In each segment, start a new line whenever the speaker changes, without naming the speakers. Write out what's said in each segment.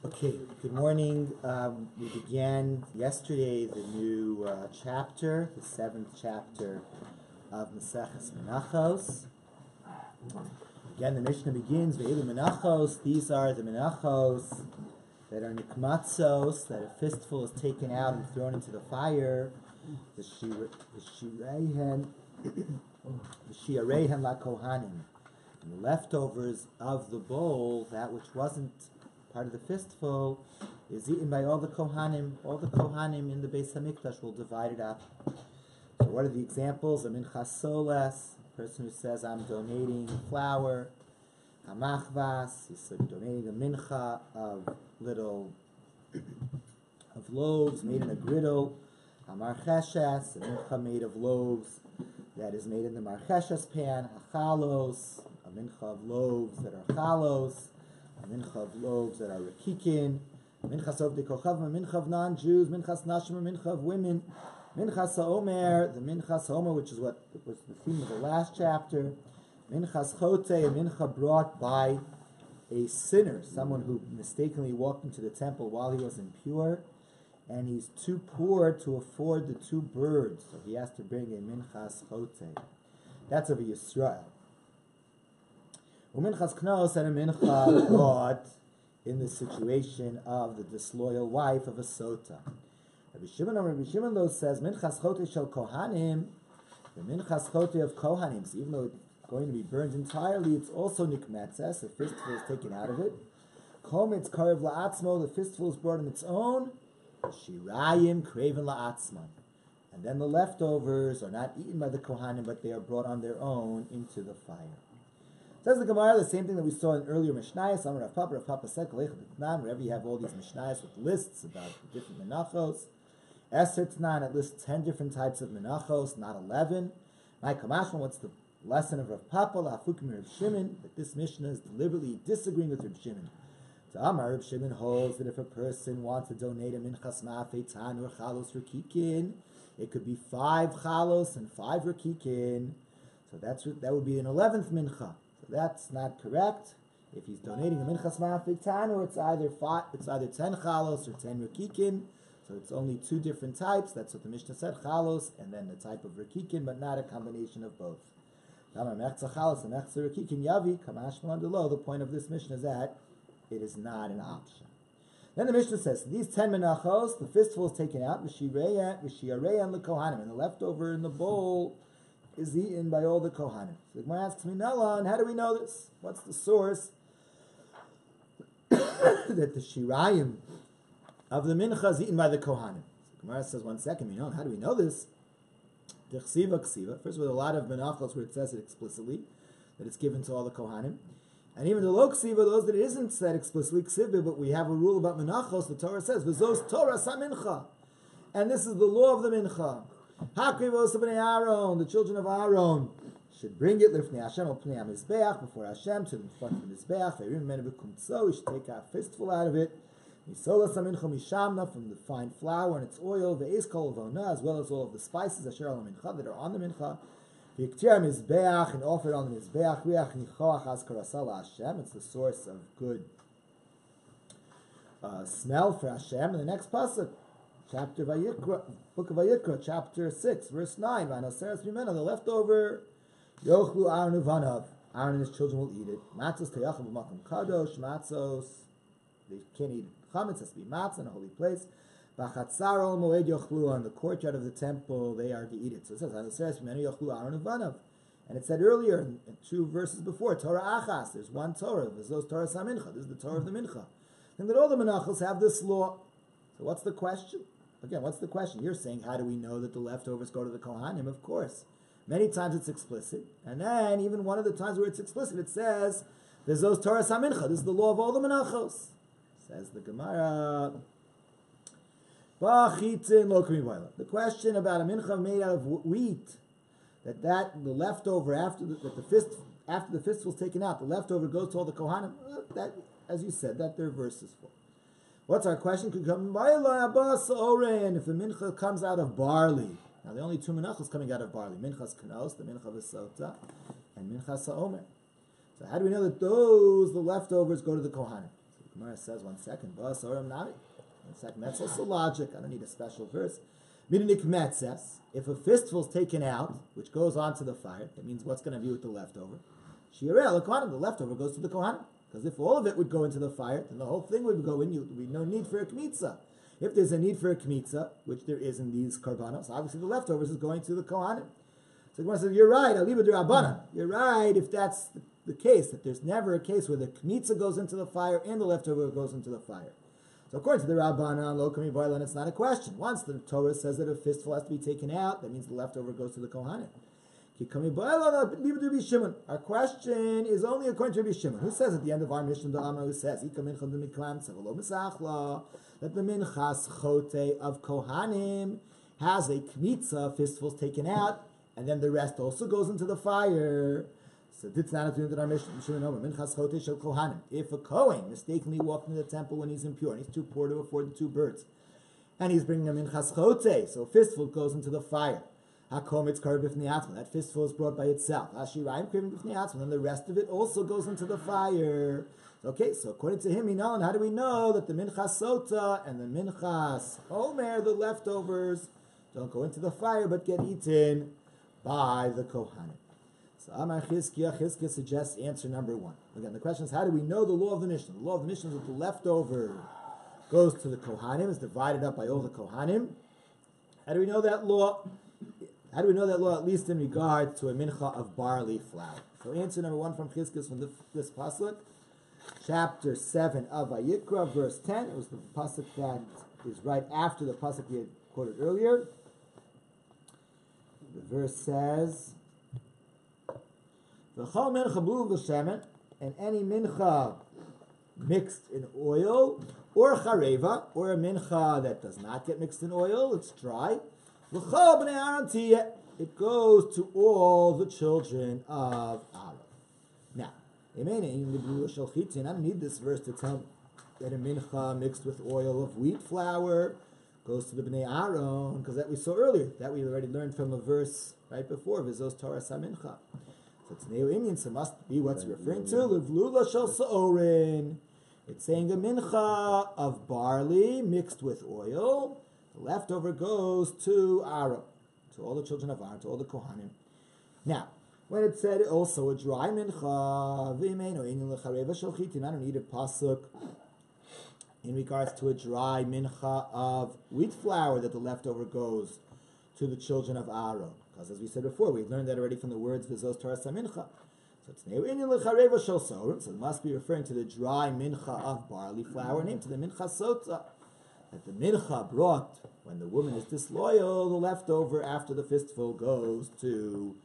Okay, good morning. We began yesterday the new chapter, the 7th chapter of Maseches Menachos. Again, the Mishnah begins, Ve'elu Menachos. These are the Menachos that are nikmatzos, that a fistful is taken out and thrown into the fire. The shi'arehen la kohanim. And the leftovers of the bowl, that which wasn't part of the fistful, is eaten by all the kohanim. All the kohanim in the Beis Hamikdash will divide it up. So what are the examples? A minchas soles, a person who says, I'm donating flour. Hamachvas, he's donating a mincha of loaves made in a griddle. Hamarcheshes, a mincha made of loaves that is made in the marcheshes pan. Hachalos, a mincha of loaves that are chalos. A mincha of loaves that are rekikin. Minchas ovdei kochav, a mincha of non-Jews. Minchas nashim, a mincha of women. Minchas ha'omer, the minchas ha'omer, which is what was the theme of the last chapter. Minchas chote, a mincha brought by a sinner, someone who mistakenly walked into the temple while he was impure, and he's too poor to afford the 2 birds, so he has to bring a minchas chote. That's of a Yisrael. Minchas knos, and a mincha brought in the situation of the disloyal wife of a sota. Rabbi Shimon though says minchas chote shel kohanim, the minchas chote of kohanim, so even though it's going to be burned entirely, it's also nikmetzes, the fistful is taken out of it. Kometz karev la'atzmo, the fistful is brought on its own. Shirayim kreven la'atzman, and then the leftovers are not eaten by the kohanim, but they are brought on their own into the fire. Says the Gemara, the same thing that we saw in earlier Mishnayos. Rav Papa said, wherever you have all these Mishnayos with lists about the different menachos, Eser Tnan, it lists 10 different types of menachos, not 11. My Kamashman, what's the lesson of Rav Papa, La'afukim Rav Shimon, that this Mishnah is deliberately disagreeing with Rav Shimon. So Amar Rav Shimon holds that if a person wants to donate a minchas ma'afei tan or chalos rekikin, it could be 5 chalos and 5 rekikin. So that would be an 11th mincha. So that's not correct. If he's donating a minchas ma'afei tan, or it's either 10 chalos or 10 rekikin. So it's only 2 different types. That's what the Mishnah said, chalos and then the type of rekikin, but not a combination of both. The point of this Mishnah is that it is not an option. Then the Mishnah says, these 10 menachos, the fistful is taken out, and the leftover in the bowl is eaten by all the kohanim. So the Gemara asks me, Nalan, how do we know this? What's the source that the shirayim of the mincha is eaten by the kohanim? So the Gemara says, one second, how do we know this? First, with a lot of menachos where it says it explicitly, that it's given to all the kohanim. And even the lo ksiva, those that it isn't said explicitly, ksiva, but we have a rule about menachos, the Torah says, v'zos Torah sa mincha. And this is the law of the mincha. Hakrivos b'nei Aaron, the children of Aaron, should bring it lifnei Hashem al pnei HaMizbeach, before Hashem, to the front of the Mizbeach, ve'rim menu b'kumtzo, we should take a fistful out of it, misola sa mincha mishamna, from the fine flour and its oil, ve'ez kol vona, as well as all of the spices, asher al mincha, that are on the mincha, v'iktir Mizbeach, and offer it on the Mizbeach, riach nichoach azkarasa Hashem, it's the source of good smell for Hashem. And the next pasuk, chapter Vayikra, book of Vayikra, chapter 6, verse 9, V'anoseres mimena, the leftover, yochlu Aaron uvanav, Aaron and his children will eat it. Matzos teyachal b'makom kadosh, matzos, they can't eat chametz, has to be matzah in a holy place. B'chatzar ol moed yochlu, on the courtyard of the temple, they are to eat it. So it says, V'anoseres mimena yochlu Aaron uvanav. And it said earlier, in 2 verses before, Torah achas, there's one Torah, there's those Torah sa mincha, this is the Torah of the mincha. And that all the menachos have this law. So what's the question? Again, what's the question? You're saying, how do we know that the leftovers go to the kohanim? Of course. Many times it's explicit. And then, even one of the times where it's explicit, it says, there's those Torah sa mincha, this is the law of all the menachos. Says the Gemara, the question about a mincha made out of wheat, that the leftover after the fistful is taken out, the leftover goes to all the kohanim. That, as you said, that there are verses for. What's our question? Could come if the mincha comes out of barley. Now the only 2 menachos coming out of barley: minchas knos, the mincha v'sota, and minchas ha'omer. So So how do we know that the leftovers, go to the Kohanim? So the Gemara says, one second, one second, that's also logic. I don't need a special verse. If a fistful is taken out, which goes onto the fire, that means what's going to be with the leftover? The leftover goes to the Kohanim. Because if all of it would go into the fire, then the whole thing would go in. There would be no need for a kmitza. If there's a need for a kmitza, which there is in these karbanos, obviously the leftovers is going to the Kohanim. So the Gemara says, you're right, Aliba D'Rabbanan. You're right if that's the case, that there's never a case where the kmitza goes into the fire and the leftover goes into the fire. So according to the Rabbanan, lo kami boilan, it's not a question. Once the Torah says that a fistful has to be taken out, that means the leftover goes to the Kohanim. Our question is only according to Rabbi Shimon. Who says at the end of our mission, who says that the minchas chote of Kohanim has a kmitza, fistfuls taken out, and then the rest also goes into the fire. So if a Kohen mistakenly walked into the temple when he's impure, and he's too poor to afford the two birds, and he's bringing a minchas chote, so a fistful goes into the fire. That fistful is brought by itself. And the rest of it also goes into the fire. Okay, so according to him, how do we know that the minchas sota and the minchas homer, the leftovers, don't go into the fire but get eaten by the Kohanim? So Amar Chizkiah suggests answer number one. Again, the question is, how do we know the law of the Mishnah? The law of the Mishnah is that the leftover goes to the Kohanim, is divided up by all the Kohanim. How do we know that law? How do we know that law, at least in regard to a mincha of barley flour? So answer number one from Chizkiah from this pasuk, chapter 7 of Vayikra, verse 10. It was the pasuk that is right after the pasuk we had quoted earlier. The verse says, V'chol mincha blu v'shemen, and any mincha mixed in oil, or chareva, or a mincha that does not get mixed in oil, it's dry. It goes to all the children of Aaron. Now, I don't need this verse to tell me that a mincha mixed with oil of wheat flour goes to the Bnei Aaron, because that we saw earlier, that we already learned from a verse right before, Vizos Torah Samincha. So it's Neo Indian, so it must be what's referring to Livlula Shel Sa'orin. It's saying a mincha of barley mixed with oil. The leftover goes to Aaron, to all the children of Aaron, to all the Kohanim. Now, when it said also a dry mincha, I don't need a pasuk in regards to a dry mincha of wheat flour that the leftover goes to the children of Aaron. Because as we said before, we've learned that already from the words V'zos Torah Samincha. So it's so it must be referring to the dry mincha of barley flour, named to the mincha sota. That the mincha brought when the woman is disloyal, the leftover after the fistful goes to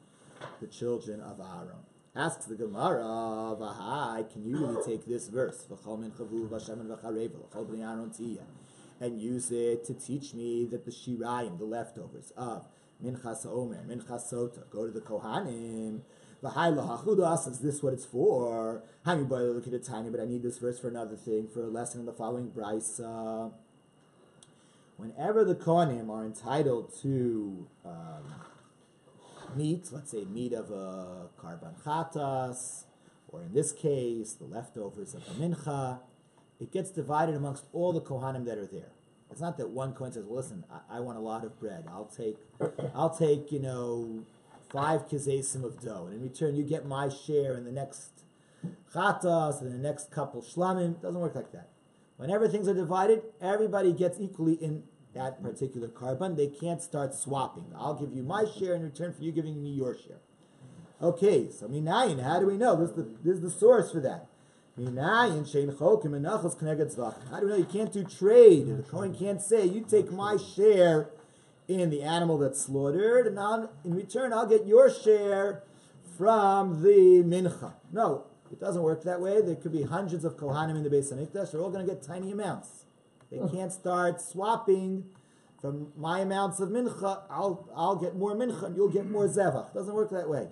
the children of Aaron. Asks the Gemara, Vahai, can you really take this verse, and use it to teach me that the shirayim, the leftovers of minchas omer, minchas sota, go to the Kohanim? Vahai lahachudas, is this what it's for? Hani boy, look at it tiny, but I need this verse for another thing, for a lesson in the following brisa. Whenever the Kohanim are entitled to meat, let's say meat of a karban chatas, or in this case, the leftovers of a mincha, it gets divided amongst all the Kohanim that are there. It's not that one Kohen says, well, listen, I want a lot of bread. I'll take 5 kizesim of dough, and in return you get my share in the next chatas and the next couple shlamim. It doesn't work like that. Whenever things are divided, everybody gets equally in that particular karban. They can't start swapping. I'll give you my share in return for you giving me your share. Okay, so minayin, how do we know? This is the source for that. Minayin shein chokim menachos k'neged tzvachim. How do we know you can't do trade? The Kohen can't say, you take my share in the animal that's slaughtered, and in return I'll get your share from the mincha. No. It doesn't work that way. There could be hundreds of Kohanim in the Beis HaMikdash. They're all going to get tiny amounts. They can't start swapping from my amounts of mincha. I'll get more mincha and you'll get more zevach. It doesn't work that way.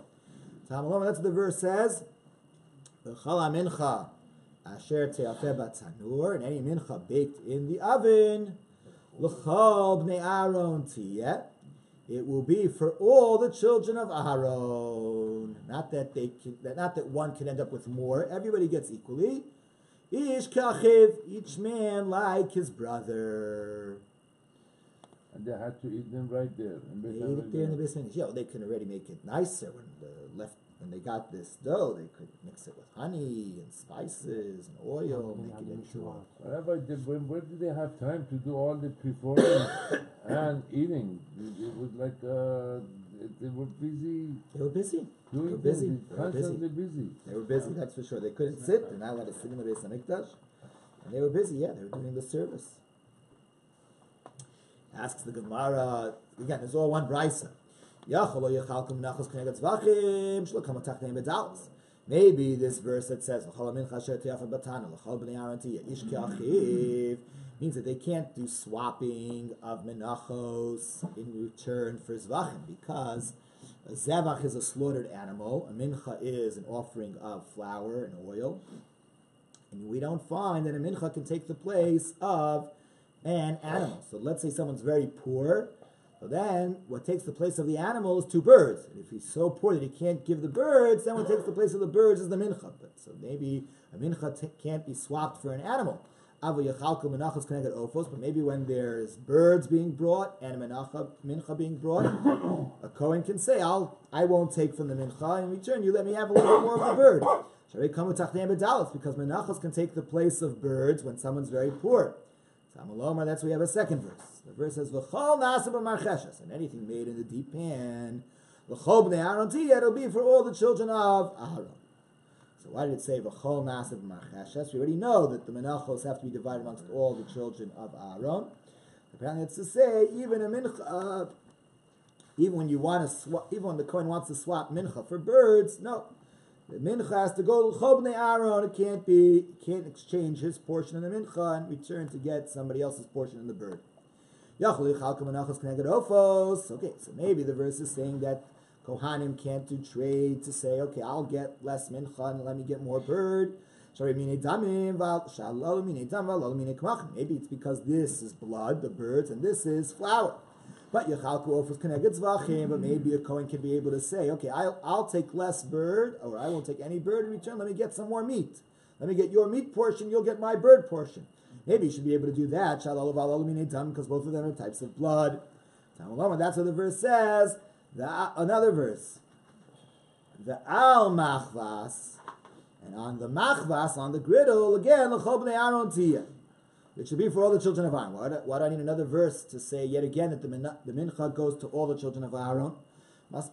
That's what the verse says. Mincha asher te'afeh b'tanur, and any mincha baked in the oven, l'chol bnei Aaron tiyeh, it will be for all the children of Aaron. Not that one can end up with more. Everybody gets equally. Ish kachiv, each man like his brother.
And they had to eat them right there.
They ate it there in the basement. Yeah, they can already make it nicer when they got this dough. They could mix it with honey and spices and oil, make it into a...
Rabbi, where did they have time to do all the preparing and eating? It was like they were busy.
They were busy.
They were busy.
They were busy, that's for sure. They couldn't sit. They're not allowed to sit in the Beis HaMikdash. And they were busy, yeah. They were doing the service. Asks the Gemara, again, there's all one brisa. Maybe this verse that says means that they can't do swapping of menachos in return for zvachim, because a zevach is a slaughtered animal, a mincha is an offering of flour and oil, and we don't find that a mincha can take the place of an animal. So let's say someone's very poor, so then what takes the place of the animal is 2 birds. And if he's so poor that he can't give the birds, then what takes the place of the birds is the mincha. But so maybe a mincha can't be swapped for an animal. But maybe when there's birds being brought and a mincha being brought, a Kohen can say, I won't take from the mincha, in return you let me have a little bit more of the bird. Because menachos can take the place of birds when someone's very poor. That's why we have a second verse. The verse says, "V'chol nasa b'marcheshes," and anything made in the deep pan, "V'chol b'nei Aaron tiyeh," it'll be for all the children of Aaron. So why did it say "V'chol nasa b'marcheshes"? We already know that the menachos have to be divided amongst all the children of Aaron. Apparently, it's to say even a mincha, even when the Kohen wants to swap mincha for birds, no. The mincha has to go to L'chol b'nei Aaron. It can't exchange his portion in the mincha and return to get somebody else's portion in the bird. Okay, so maybe the verse is saying that Kohanim can't do trade to say, okay, I'll get less mincha and let me get more bird. Maybe it's because this is blood, the birds, and this is flour. But maybe a Kohen can be able to say, okay, I'll take less bird, or I won't take any bird in return. Let me get some more meat. Let me get your meat portion, you'll get my bird portion. Maybe you should be able to do that, because both of them are types of blood. That's what the verse says. Another verse. The al machvas, and on the machvas, on the griddle, again, l'chol b'nei Aaron tiyeh. It should be for all the children of Aaron. Why do I need another verse to say yet again that the mincha goes to all the children of Aaron?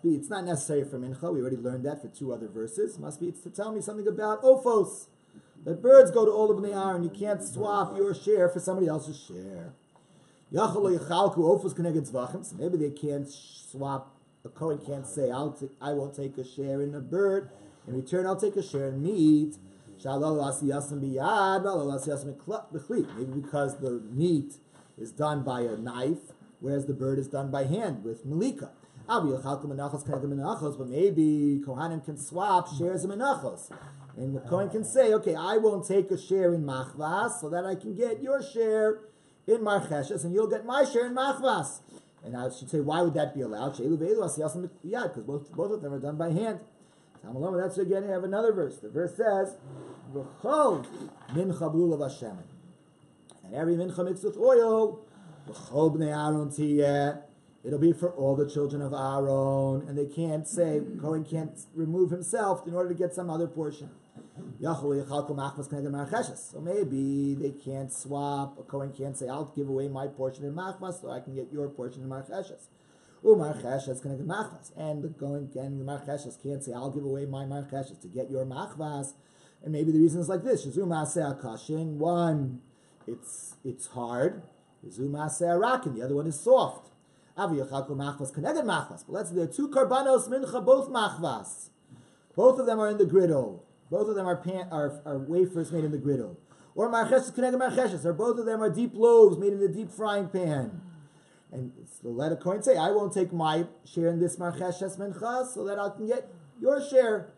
It's not necessary for mincha. We already learned that for 2 other verses. It's to tell me something about ophos. That birds go to all the bnei Aaron. You can't swap your share for somebody else's share. So maybe they can't swap. A Kohen can't say, I won't take a share in a bird. In return, I'll take a share in meat. Maybe because the meat is done by a knife, whereas the bird is done by hand with malika. But maybe Kohanim can swap shares of menachos. And the Kohen can say, okay, I won't take a share in machvas so that I can get your share in marcheshes and you'll get my share in machvas. And I should say, why would that be allowed? Because both of them are done by hand. That's again, you have another verse. The verse says, "V'chol mincha blulav hashemen," and every mincha mixed with oil, "V'chol bnei Aaron tiyeh," it'll be for all the children of Aaron, and they can't say, Kohen can't remove himself in order to get some other portion. So maybe they can't swap. A Kohen can't say, I'll give away my portion in machmas so I can get your portion in marcheshes. And the Kohen and the marcheshes can't say, I'll give away my marcheshes to get your machvas. And maybe the reason is like this: one, it's hard. And the other one is soft. But let's say there are 2 karbanos mincha, both machvas. Both of them are in the griddle. Both of them are wafers made in the griddle. Or marcheshes keneged marcheshes, or both of them are deep loaves made in the deep frying pan. And so let a Kohen say, I won't take my share in this marcheshes mincha, so that I can get your share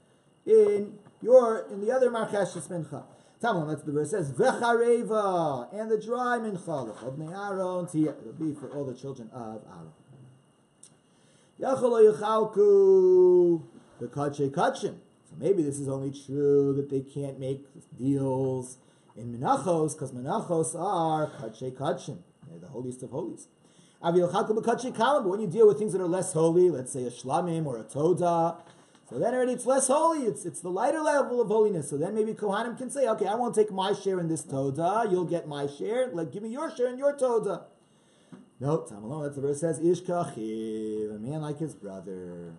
in the other marcheshes mincha. That's the verse says, V'chareva, and the dry mincha, l'chol bnei Aaron tiyeh, it'll be for all the children of Aaron. Yachol yichalku v'kadshe kachim. So maybe this is only true that they can't make deals in Menachos, because Menachos are kadshe kachim. They're the holiest of holies. But when you deal with things that are less holy, let's say a shlamim or a toda, so then already it's less holy. It's the lighter level of holiness. So then maybe Kohanim can say, okay, I won't take my share in this toda. You'll get my share. Give me your share in your toda. No, Tamalon, that's the verse says, Ish kachiv, a man like his brother.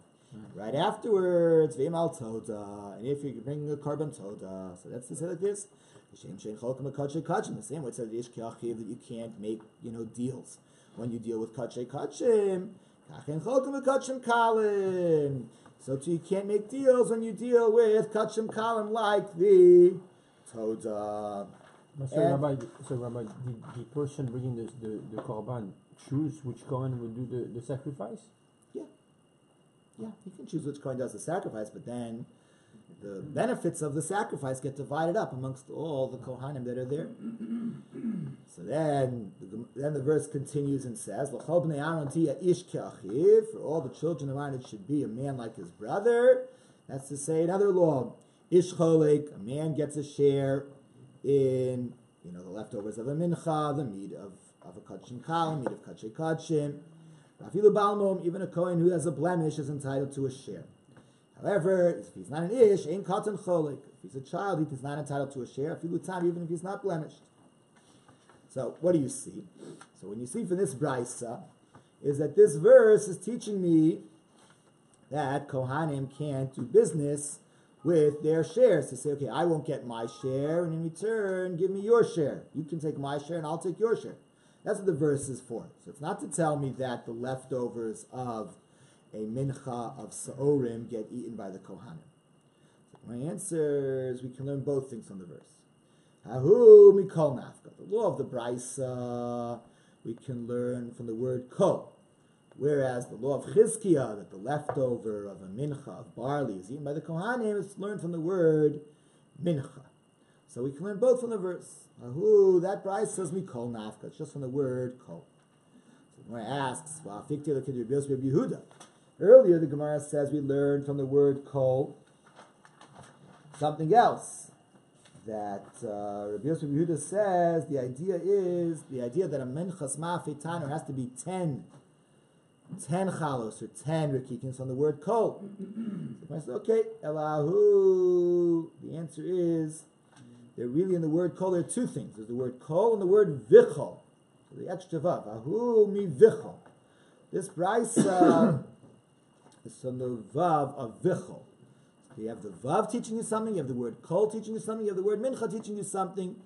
Right afterwards, V'emal toda, and if you're bringing a carbon toda, so that's to say like this. The same way it says Ish kachiv, that you can't make deals when you deal with kache kachim. Kachen cholkim v'kachim kalim. So too, you can't make deals when you deal with kachim kalim like the toda.
Rabbi, the person bringing the korban choose which kohen will do the sacrifice?
Yeah, he can choose which kohen does the sacrifice, but then the benefits of the sacrifice get divided up amongst all the kohanim that are there. So then the verse continues and says, "L'chol bnei Aaron tiya ish ke'achiv." For all the children of Aaron, it should be a man like his brother. That's to say, another law, ish cholek, a man gets a share in the leftovers of a mincha, the meat of a kachim kalim, meat of kachim kachim. Rafilu balmom, even a kohen who has a blemish is entitled to a share. However, if he's not an ish, ain't katan cholek. If he's a child, he is not entitled to a share. Afilu tam, even if he's not blemished. So, what do you see? So, when you see from this brisa, is that this verse is teaching me that kohanim can't do business with their shares, to say, okay, I won't get my share, and in return, give me your share. You can take my share, and I'll take your share. That's what the verse is for. So it's not to tell me that the leftovers of a mincha of sa'orim get eaten by the kohanim. So my answer is we can learn both things from the verse. Hahu mikol nafka. The law of the brisa we can learn from the word kol. Whereas the law of Chizkiah, that the leftover of a mincha of barley is eaten by the kohanim, is learned from the word mincha. So we can learn both from the verse. Ahu, that brisa says mikol nafka. It's just from the word kol. So the Gemara asks, earlier the Gemara says we learned from the word kol something else. That Rabbi Yosef Yehuda says the idea that a minchas ma'afetanu has to be 10 chalos or 10 rikikins from the word kol. So I said, okay, elahu. The answer is they're really in the word kol. There are two things. There's the word kol and the word vichol. So the extra vav. Ahu mi vichol. This brisa is from the vav of vichol. So you have the vav teaching you something. You have the word kol teaching you something. You have the word mincha teaching you something.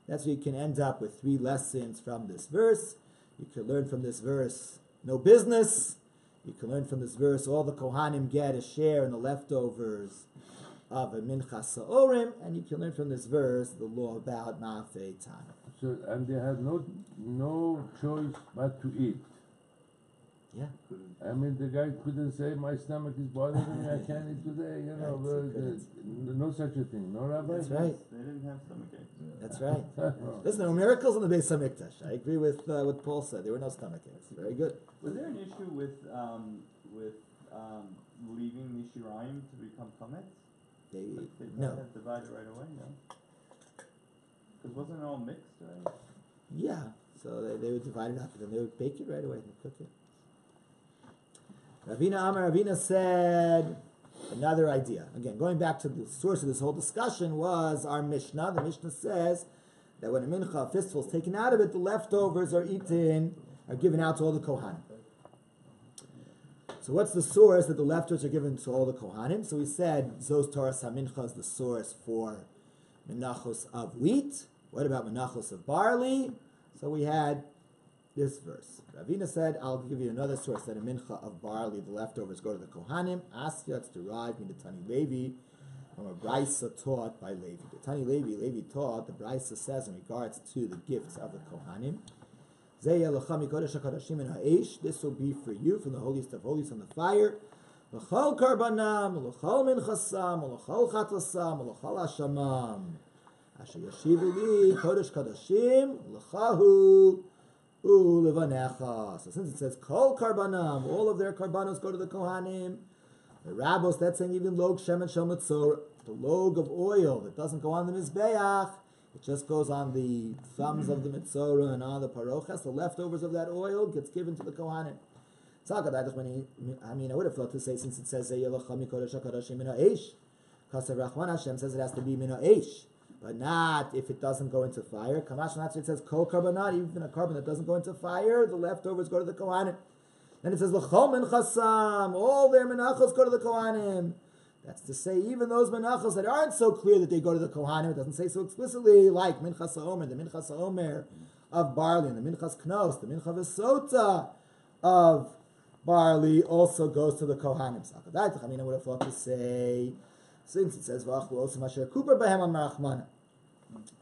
That's where you can end up with 3 lessons from this verse. You can learn from this verse no business. You can learn from this verse all the kohanim get a share in the leftovers of a mincha sa'orim, and you can learn from this verse the law about ma'afei time.
So, and they had no choice but to eat.
Yeah.
I mean, the guy couldn't say, my stomach is bothering me, I can't eat today, no such a thing, no, Rabbi?
That's right.
They didn't have stomachaches.
That's right. Listen, there were miracles in the Beis HaMikdash. I agree with what Paul said. There were no stomachaches. Very good.
Was there an issue with leaving the shirayim to become chametz? They
No.
had divided right away, no? Because wasn't it all mixed, right?
Yeah. So they would divide it up, and then they would bake it right away and cook it. Ravina said another idea. Again, going back to the source of this whole discussion was our Mishnah. The Mishnah says that when a mincha, a fistful, is taken out of it, the leftovers are given out to all the kohanim. So what's the source that the leftovers are given to all the kohanim? So we said Zos Toras HaMincha is the source for menachos of wheat. What about menachos of barley? So we had this verse. Ravina said, I'll give you another source that a mincha of barley, the leftovers go to the kohanim. Asya, it's derived from the Tani Levi, from a brisa taught by Levi. The Tani Levi taught, the brisa says in regards to the gifts of the kohanim, this will be for you from the holiest of holies on the fire. L'chol karbanam, l'chol minchasam, l'chol chatasam, l'chol hashamam. Asher yashivu li kodesh kadashim, l'chahu ulevanecha. So since it says kol karbanam, all of their karbanos go to the kohanim. The rabbos, that's saying even log shemen shel mitzorah, the log of oil that doesn't go on the mizbeach, it just goes on the thumbs of the mitzorah and on the parochas. The leftovers of that oil gets given to the kohanim. I would have thought to say, since it says Kasav Rachman Hashem says it has to be mina eish, but not if it doesn't go into fire. Kamash Natsu, it says kol karbanat, even a carbon that doesn't go into fire, the leftovers go to the kohanim. Then it says l'chol minchasam, all their menachos go to the kohanim. That's to say, even those menachos that aren't so clear that they go to the kohanim, it doesn't say so explicitly, like minchas ha'omer, the minchas ha'omer of barley, and the minchas knos, the mincha v'sota of barley also goes to the kohanim. I would have thought to say, since it says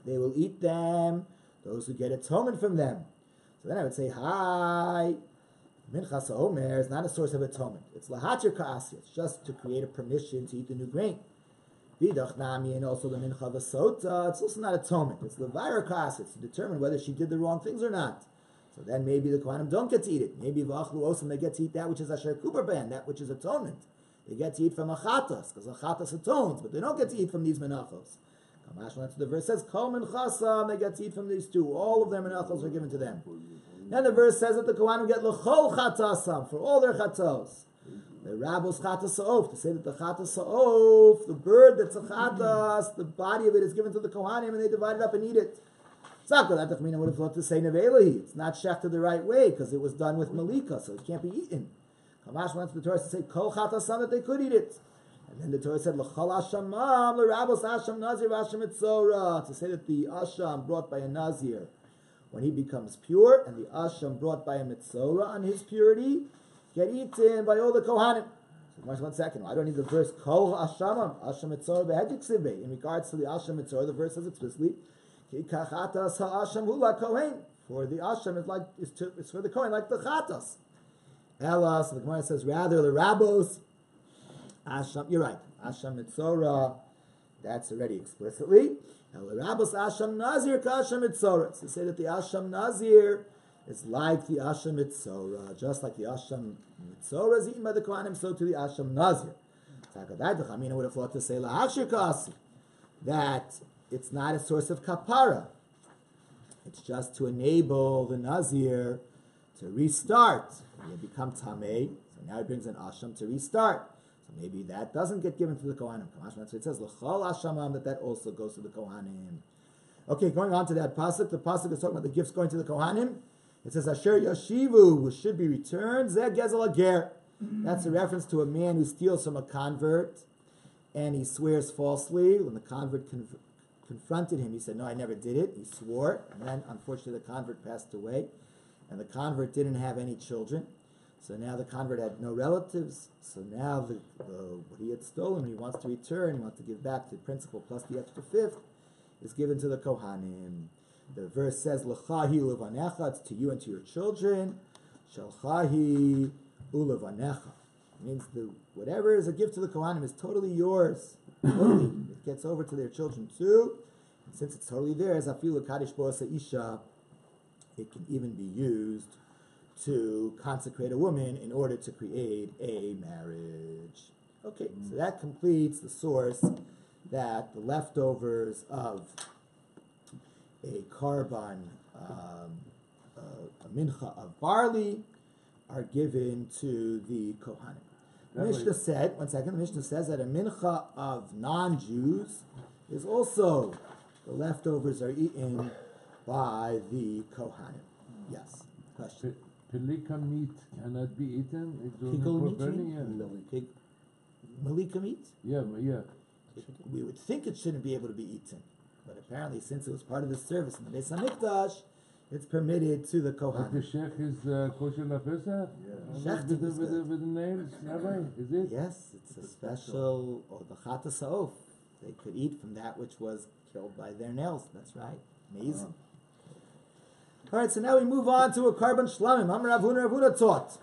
they will eat them, those who get atonement from them. So then I would say, hi, minchas ha'omer is not a source of atonement. It's lahatir ka'asya. It's just to create a permission to eat the new grain. Vidach nami, and also the mincha v'sota, it's also not atonement. It's levaira ka'asya. It's to determine whether she did the wrong things or not. So then maybe the kohanim don't get to eat it. Maybe v'achlu osam, they get to eat that which is asher kubar ben, that which is atonement. They get to eat from achatas, because achatas atones, but they don't get to eat from these menachos. The verse says, kol minchasam, they get to eat from these two. All of their menachos are given to them. And the verse says that the kohanim get l'chol chatasam, for all their chatos. The rabbos chatas sa'of, to say that the chatas sa'of, the bird that's a chatas, the body of it is given to the kohanim, and they divide it up and eat it. I would have thought to say nevelahi. It's not shechted the right way, because it was done with malika, so it can't be eaten. Kamash went to the Torah to say kol chatasam, that they could eat it, and then the Torah said l'chol ashamam l'rabos asham nazir v'asham mitzorah, to say that the asham brought by a nazir when he becomes pure, and the asham brought by a mitzorah on his purity get eaten by all the kohanim. So 1 second, I don't need the verse kol ashamam asham mitzorah behedik sibe. In regards to the asham mitzorah, the verse says explicitly ki kachatas ha'asham hu la'kohen, for the asham is for the kohen like the chatas. Ella, so the Gemara says, rather the rabbos, asham, you're right, asham mitzorah, that's already explicitly. Ella rabbos asham nazir ka asham mitzorah. So say that the asham nazir is like the asham mitzorah, just like the asham mitzorah is eaten by the kohanim, so to the asham nazir. I would have thought to say lahashir kasi, that it's not a source of kapara. It's just to enable the nazir to restart. He become tamei, so now he brings an asham to restart. So maybe that doesn't get given to the kohanim. So it says l'chol ashamam, that also goes to the kohanim. Okay, going on to that pasuk. The pasuk is talking about the gifts going to the kohanim. It says asher yashivu, which should be returned. Zeh gezel ager. That's a reference to a man who steals from a convert, and he swears falsely. When the convert confronted him, he said, "No, I never did it." He swore, and then unfortunately the convert passed away. And the convert didn't have any children. So now the convert had no relatives. So now what he had stolen, he wants to return, he wants to give back to the principal plus the extra fifth, is given to the kohanim. The verse says, L'chahi ulevanecha, it's to you and to your children. Shalchahi ulevanecha. It means whatever is a gift to the kohanim is totally yours. Totally. It gets over to their children too. And since it's totally theirs, afilu kaddish bo'asa isha, it can even be used to consecrate a woman in order to create a marriage. Okay, so that completes the source that the leftovers of a korban, a mincha of barley, are given to the kohanim. The Mishnah said, the Mishnah says that a mincha of non-Jews is also, the leftovers are eaten by the kohanim. Yes. Question.
Pelika meat cannot be eaten.
Malika meat?
Yeah.
We would think it shouldn't be able to be eaten, but apparently, since it was part of the service in the Beis Hamikdash, it's permitted to the kohanim.
But the shech is kosher lafesa?
Yeah.
With the nails, Rabbi? Is it?
Yes, it's a special, or the chata sa'of. They could eat from that which was killed by their nails. That's right. Amazing. All right, so now we move on to a korban shlamim. Amar Ravuna taught.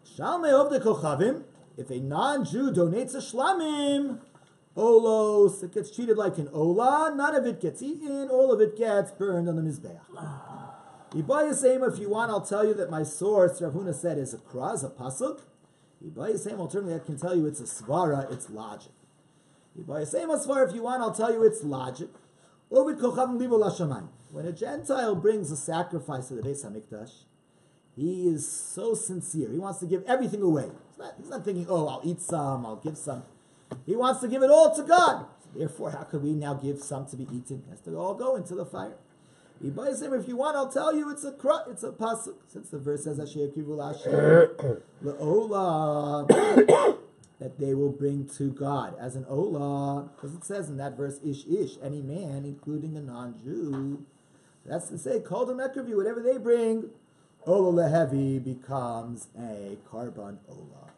Shalmei of the kochavim, if a non-Jew donates a shlamim, olos, it gets treated like an olah. None of it gets eaten. All of it gets burned on the mizbeach. If you want, I'll tell you that my source, Rav Huna said, is a kraz, a pasuk. Alternatively, I can tell you it's a svara, it's logic. If you want, I'll tell you it's logic. When a Gentile brings a sacrifice to the Beis HaMikdash, he is so sincere. He wants to give everything away. He's not thinking, oh, I'll eat some, I'll give some. He wants to give it all to God. Therefore, how could we now give some to be eaten? It has to all go into the fire. If you want, I'll tell you it's a pasuk. Since the verse says that they will bring to God as an olah, because it says in that verse ish, any man, including a non-Jew. That's to say, called a mekravi, whatever they bring, olah lehevi becomes a karban olah.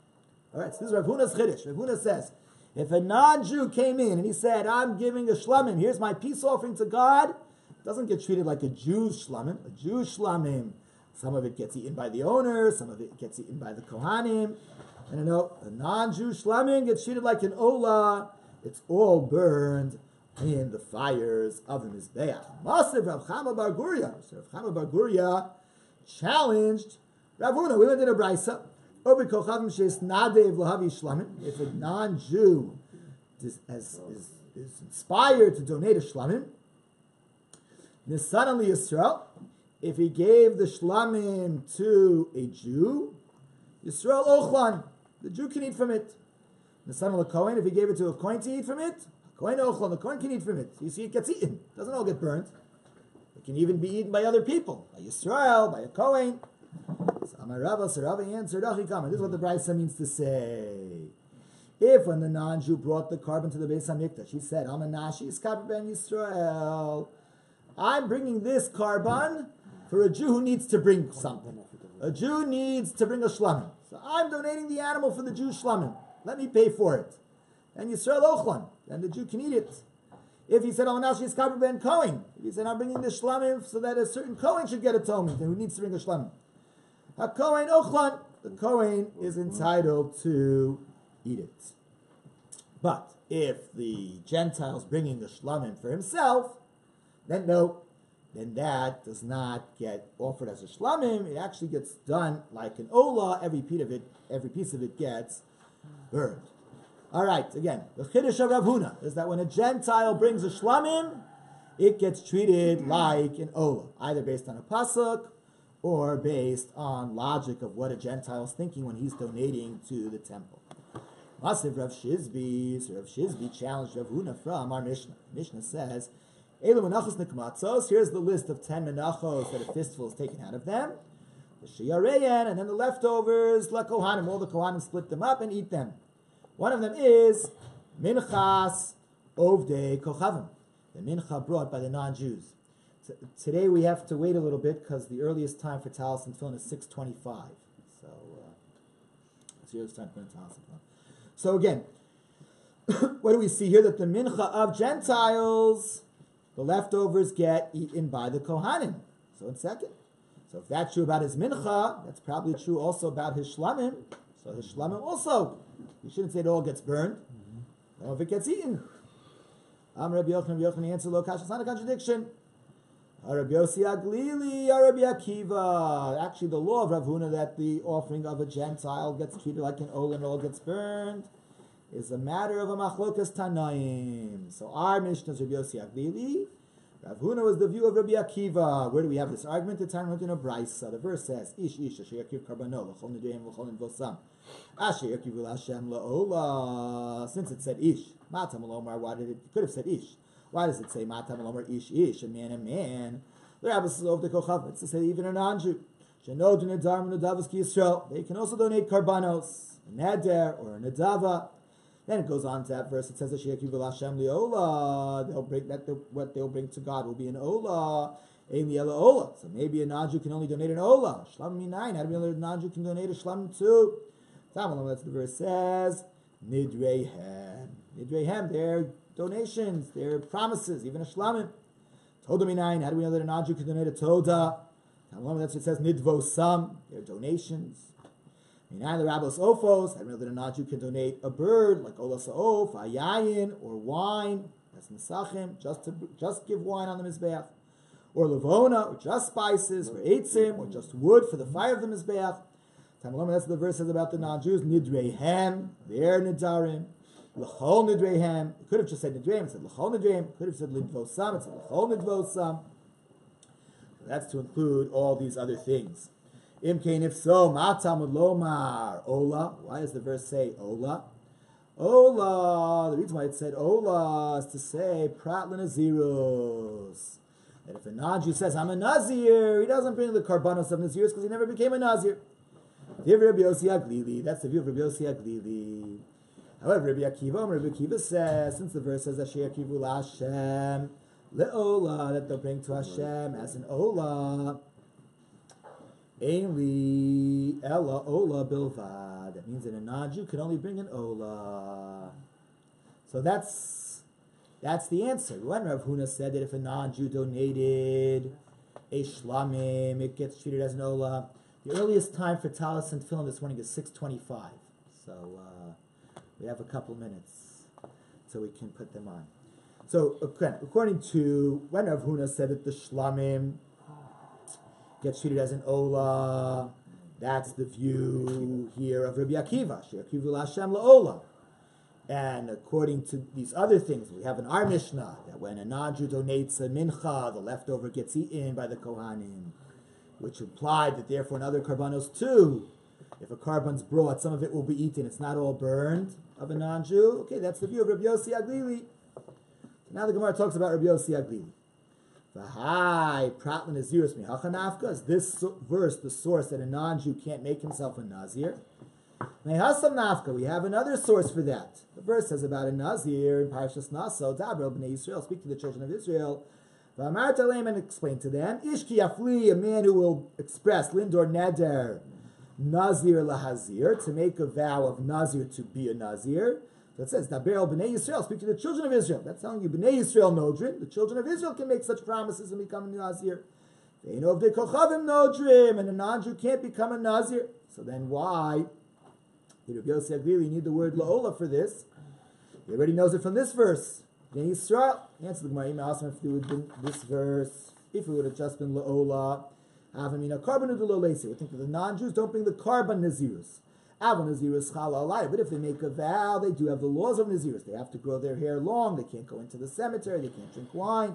All right, so this is Rav Huna's chiddush. Rav Huna says, if a non-Jew came in and he said, I'm giving a shlamim, here's my peace offering to God, it doesn't get treated like a Jew's shlamim. A Jew's shlamim, some of it gets eaten by the owner, some of it gets eaten by the kohanim. And no, a non-Jew shlamim gets treated like an olah. It's all burned in the fires of the Mizbeach. Massive Rav Chama Bar Guria. So Rav Chama Bar Guria challenged Rav Huna. We learned in a braysa. If a non-Jew is inspired to donate a shlamim, Nisan Yisrael, if he gave the shlamim to a Jew, Yisrael ochlan, the Jew can eat from it. Nisan Kohen, if he gave it to a Kohen to eat from it, Kohen ochlan, the Kohen can eat from it. You see, it gets eaten. It doesn't all get burnt. It can even be eaten by other people, by Yisrael, by a Kohen. So Rava answered, this is what the braysa means to say. If when the non-Jew brought the carbon to the Beis HaMikdash, he said, Amanashi is ben Yisrael. I'm bringing this carbon for a Jew who needs to bring something. A Jew needs to bring a shlamim. So I'm donating the animal for the Jew shlamim. Let me pay for it. And Yisrael ochlan, and the Jew can eat it. If he said, Amanashi is ben Kohen, if he said, I'm bringing this shlamim so that a certain Kohen should get atonement, and who needs to bring a shlamim. HaKohen ochlan, the Kohen is entitled to eat it. But if the Gentile's bringing the shlamim for himself, then no, then that does not get offered as a shlamim. It actually gets done like an olah. Every piece of it gets burned. All right, again, the chiddush of Rav Huna is that when a Gentile brings a shlamim, it gets treated like an olah, either based on a pasuk or based on logic of what a Gentile is thinking when he's donating to the temple. Masiv Rav Shizbi, so Rav Shizbi challenged Rav Huna from our Mishnah. Mishnah says, Elu menachos nikmatzos, here's the list of 10 menachos that a fistful is taken out of them. The shiyareyan, and then the leftovers, la kohanim, all the kohanim split them up and eat them. One of them is minchas ovdei kochavim, the mincha brought by the non-Jews. Today we have to wait a little bit because the earliest time for talis and tefillin is 6:25. So it's the earliest time for talis and tefillin. So again, what do we see here? That the mincha of Gentiles, the leftovers get eaten by the kohanim. So in second. So if that's true about his mincha, that's probably true also about his shlamim. So his shlamim also, you shouldn't say it all gets burned. Or if it gets eaten. Rabbi Yochanan answered, lo kasha, it's not a contradiction. Rabbi Yossi Aglili, Rabbi Akiva. Actually, the law of Rav Huna that the offering of a Gentile gets treated like an olah and all gets burned is a matter of a machlokas tanaim. So our Mishnah is Rabbi Yossi Aglili. Rav Huna was the view of Rabbi Akiva. Where do we have this argument? The time in a braysa. The verse says, "Ish asher yakiv karbano l'chol nedeim l'chol nevosam asher yakivu l'Hashem la'olah." Since it said ish, matam l'omar. Why did it? Could have said ish. Why does it say matam l'omar ish, a man, a man? The rabbi says over the kochav. It's to say even a non-Jew. Shenod nedar nedavos ki Yisrael. They can also donate karbanos, a neder or a nedava. Then it goes on to that verse. It says, they'll bring what they'll bring to God will be an olah. So maybe a non-Jew can only donate an olah. Shlam minayin. How do we know that a non-Jew can donate a shlam too? That's what the verse says. Nidreihem. Nidreihem, their donations, their promises, even a shlamim. Toda minayin. How do we know that a non-Jew can donate a toda? That's what it says. Nidvosam, their donations. Minayin the Rabbos Ophos, I know that a non-Jew can donate a bird, like Ola Sa'of, Ayayin, or wine, that's Nesachim, just give wine on the Mizbeach. or levona, or just spices, or eitzim, or just wood for the fire of the mizbeach. That's what the verse says about the non-Jews. Nidreihem, their nidarim. L'chol nidreihem. It could have just said nidreihem. It said l'chol nidreihem. It could have said lidvosam. It said l'chol nidvosam. That's to include all these other things. Imkain, if so, matamud lomar ola. Why does the verse say ola? Ola. The reason why it said ola is to say prat l'naziros. That if a non-Jew says I'm a nazir, he doesn't bring the karbanos of naziros because he never became a nazir. That's the view of Rabbi Yossi Aglili. However, Rabbi Akiva says, since the verse says Asher Yakivu LaHashem le'ola, that they'll bring to Hashem as an ola, Ainli ella ola bilvad. That means that a non-Jew can only bring an ola. So that's the answer. When Rav Huna said that if a non-Jew donated a shlamim, it gets treated as an ola. The earliest time for talis and tefillin this morning is 6:25. So we have a couple minutes so we can put them on. So according to when Rav Huna said that the shlamim gets treated as an ola, that's the view here of Rabbi Akiva. She'akivu LaHashem la'ola. And according to these other things, we have in our Mishnah that when a non-Jew donates a mincha, the leftover gets eaten by the Kohanim, which implied that therefore in other karbanos too, if a karban's brought, some of it will be eaten. It's not all burned of a non-Jew. Okay, that's the view of Rabbi Yossi Aglili. Now the Gemara talks about Rabbi Yossi Aglili. V'hai prat l'naziros mihachanafka. Is this verse the source that a non-Jew can't make himself a nazir? Mehasam nafka. We have another source for that. The verse says about a nazir in Parashas Naso, Dabrel b'nei Yisrael, speak to the children of Israel. V'amar talem, and explain to them, Ishki afli, a man who will express lindor neder nazir lahazir, to make a vow of nazir to be a nazir. So it says, Dabrel b'nei Yisrael, speak to the children of Israel. That's telling you b'nei Yisrael nodrin. The children of Israel can make such promises and become a nazir. They know of the kochavim nodrim, and a non-Jew can't become a nazir. So then why? Rabbi Yossi Aglili need the word la'ola for this. He already knows it from this verse. Bnei Yisrael. Answer the Gemara. Ask him if it would have been this verse. If it would have just been la'ola, avamina carbon of the lolesi. We think that the non-Jews don't bring the carbon nazirus. Avon nazirus chala alai. But if they make a vow, they do have the laws of nazirus. They have to grow their hair long. They can't go into the cemetery. They can't drink wine.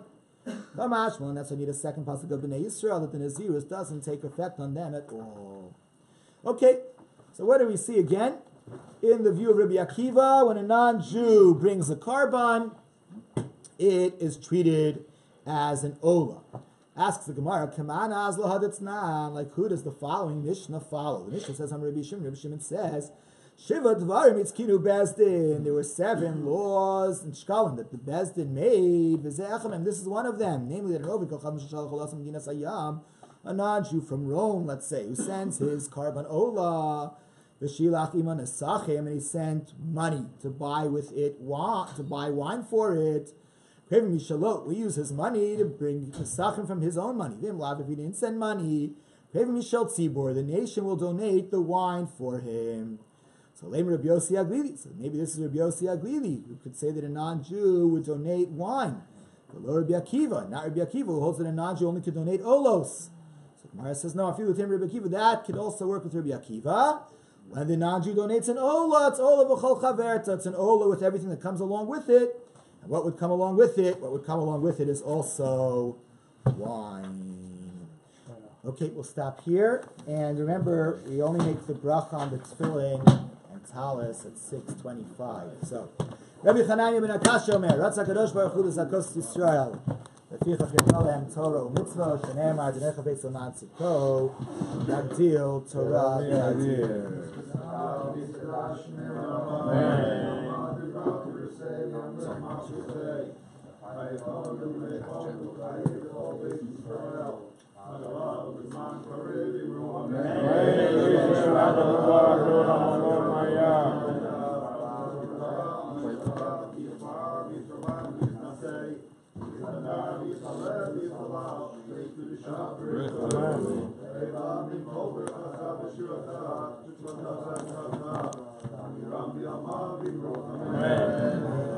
Kamashmal, and that's why I need a second pasuk of Bnei Yisrael that the nazirus doesn't take effect on them at all. Okay. So what do we see again? In the view of Rabbi Akiva, when a non-Jew brings a karban, it is treated as an ola. Asks the Gemara, Kamana azlo hadatznan, like who does the following Mishnah follow? The Mishnah says, Rabbi Shimon says, Shiva dvarim itzkinu bezdin. There were 7 laws in Shkalim that the bezdin made. And this is one of them, namely that an ovid kolcham sheshal cholasam dinas ayam, a non-Jew from Rome, let's say, who sends his karban ola, v'shilach iman esachem, and he sent money to buy with it to buy wine for it. We use his money to bring esachem from his own money. If he didn't send money, the nation will donate the wine for him. So Rabbi Yossi Aglili. So maybe this is Rabbi Yossi Aglili, who could say that a non-Jew would donate wine. But Rabbi Akiva, not Rabbi Akiva, who holds that a non-Jew only could donate olos. Gemara says, no, if you with him, Rabbi Akiva, that could also work with Rabbi Akiva. When the non-Jew donates an ola, it's ola v'chol chaverta. It's an ola with everything that comes along with it. And what would come along with it? What would come along with it is also wine. Okay, we'll stop here. And remember, we only make the bracha on the tefillin and talis at 6:25. So, Rabbi Chananya ben Akash Omer, Ratz HaKadosh Baruch Hu l'zakos Yisrael. לפיכך יתנו להם תורה ומצוות, שנאמר דרך בית למען צדקו, להגדיל תורה ולהדיר. Amen.